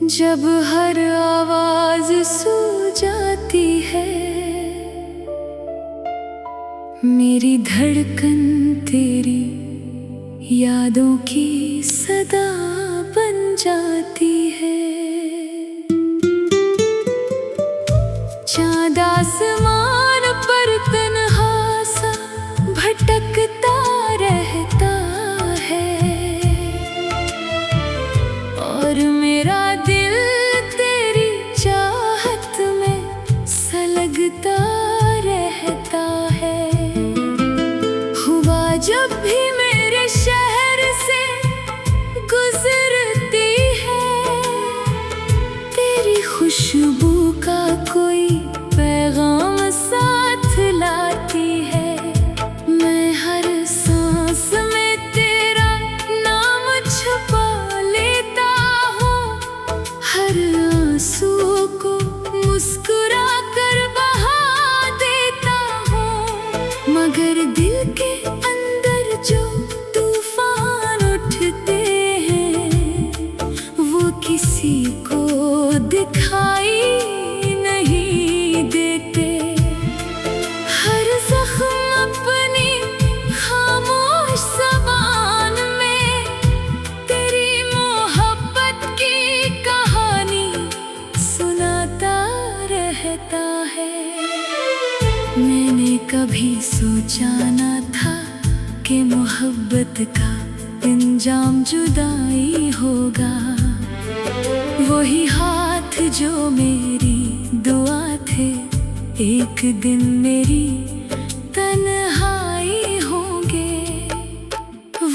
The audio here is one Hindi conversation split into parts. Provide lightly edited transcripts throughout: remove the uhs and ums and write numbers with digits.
जब हर आवाज सू जाती है, मेरी धड़कन तेरी यादों की सदा बन जाती है। चाँद आसमान पर तन्हा सा भटकता रहता है, और मेरा दिल तेरी चाहत में सलगता रहता है। हुआ जब भी मेरे शहर से गुजरती है, तेरी खुशबू का कोई पैगाम साथ लाती है। मैं हर सांस में तेरा नाम छुपा लेता हूँ, हर आंसू को मुस्कुरा कर बहा देता हूँ। मगर दिल के अंदर जो तूफान उठते हैं, वो किसी को दिखाई नहीं देते। हर जख्म अपनी खामोश ज़बान में तेरी मोहब्बत की कहानी सुनाता रहता है। मैंने कभी सोचा न था कि मोहब्बत का अंजाम जुदाई होगा। वही हाथ जो मेरी दुआ थे, एक दिन मेरी तन्हाई होंगे।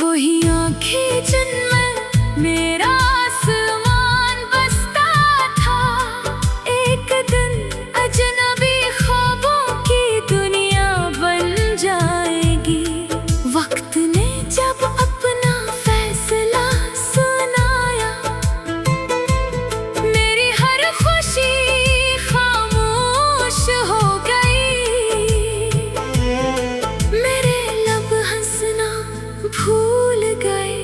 वही आँखें जिनमें मेरा आसमान बसता था, एक दिन अजनबी ख्वाबों की दुनिया बन जाएगी। वक्त ने जब अपना फैसला सुनाया, मेरी हर खुशी खामोश हो गई। मेरे लब हंसना भूल गए,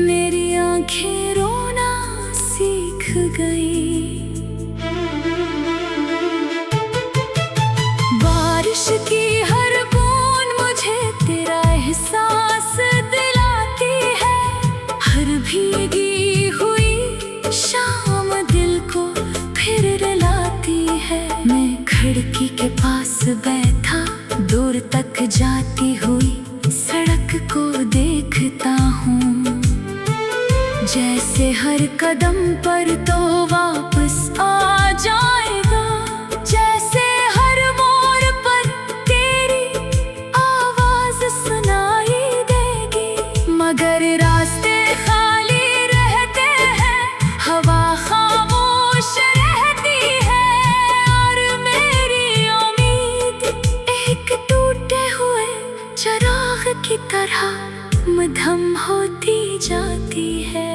मेरी आंखें रोना सीख गई। बारिश की हर बूंद मुझे तेरा एहसास दिलाती है। हर भीगी हुई शाम दिल को फिर रुलाती है। मैं खिड़की के पास बैठा दूर तक जाती हुई सड़क को देखता हूँ। जैसे हर कदम पर तो वापस आ जाएगा, जैसे हर मोड़ पर तेरी आवाज सुनाई देगी। मगर रास्ते खाली रहते हैं, हवा खामोश रहती है, और मेरी उम्मीद एक टूटे हुए चिराग की तरह मद्धम होती जाती है।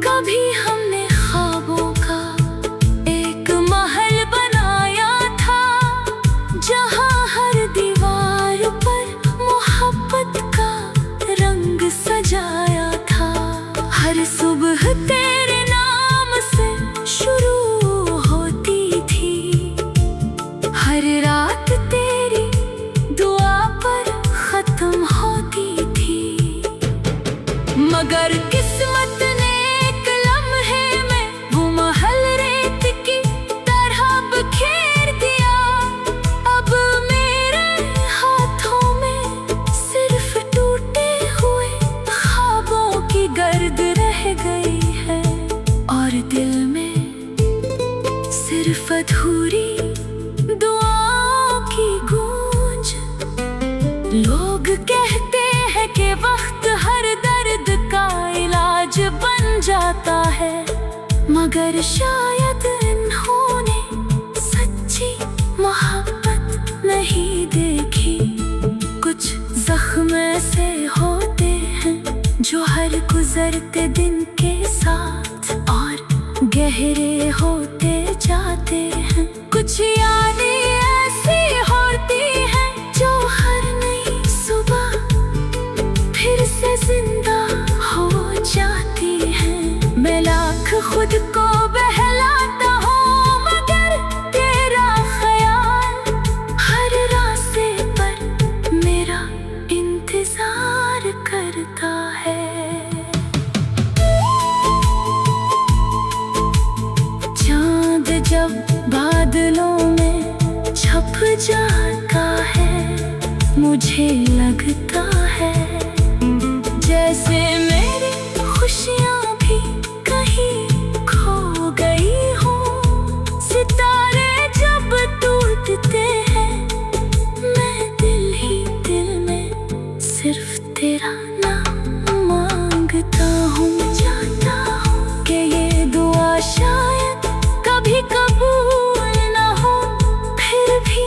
कभी हमने ख्वाबों का एक महल बनाया था, जहाँ हर दीवार पर मोहब्बत का रंग सजाया था। हर सुबह तेरे नाम से शुरू होती थी, हर रात तेरी दुआ पर खत्म होती थी। मगर किस्मत ने एक लम्हे में वो महल रेत की तरह बिखेर दिया। अब मेरे हाथों में सिर्फ टूटे हुए ख्वाबों की गर्द रह गई है, और दिल में सिर्फ अधूरी दुआओं की गूंज। लोग कहते हैं कि वक्त हर दर्द का इलाज बन जाता है, मगर शायद इन्होंने सच्ची मोहब्बत नहीं देखी। कुछ जख्म ऐसे होते हैं जो हर गुजरते दिन के साथ और गहरे होते जाते हैं। कुछ यादें ऐसी होती हैं जो हर नई सुबह खुद को बहलाता हूँ, मगर तेरा ख्याल हर रास्ते पर मेरा इंतजार करता है। चांद जब बादलों में छप जाता है, मुझे लगता है जैसे मेरी खुशियाँ भी कहीं खो गई हूँ। सितारे जब टूटते हैं, मैं दिल ही दिल में सिर्फ तेरा नाम मांगता हूँ। जानता हूँ कि ये दुआ शायद कभी कबूल ना हो, फिर भी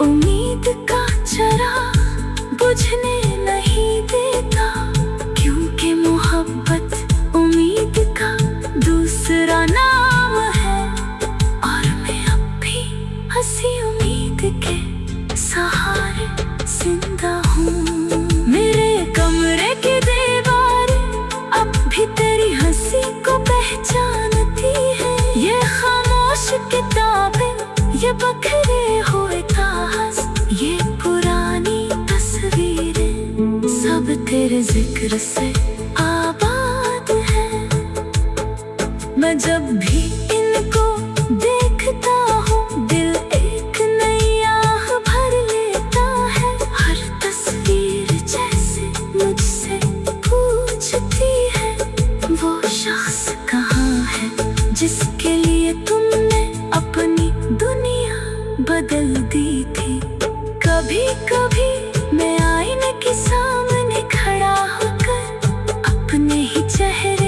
उम्मीद का चराग बुझने नहीं देता, क्योंकि मोहब्बत उम्मीद का दूसरा नाम है। और मैं अब भी हंसी उम्मीद के सहारे जिंदा हूँ। मेरे कमरे की दीवारें अब भी तेरी हंसी को पहचानती है। ये खामोश किताबें, ये बखरे हुए कागज, ये पुरानी तस्वीरें, सब तेरे जिक्र से आबाद है। मैं जब भी इनको देखता हूँ, दिल एक नई आह भर लेता है। हर तस्वीर जैसे मुझसे पूछती है, वो शख्स कहाँ है जिसके लिए तुमने अपनी दुनिया बदल दी थी। कभी कभी मैं आईने के सामने खड़ा होकर अपने ही चेहरे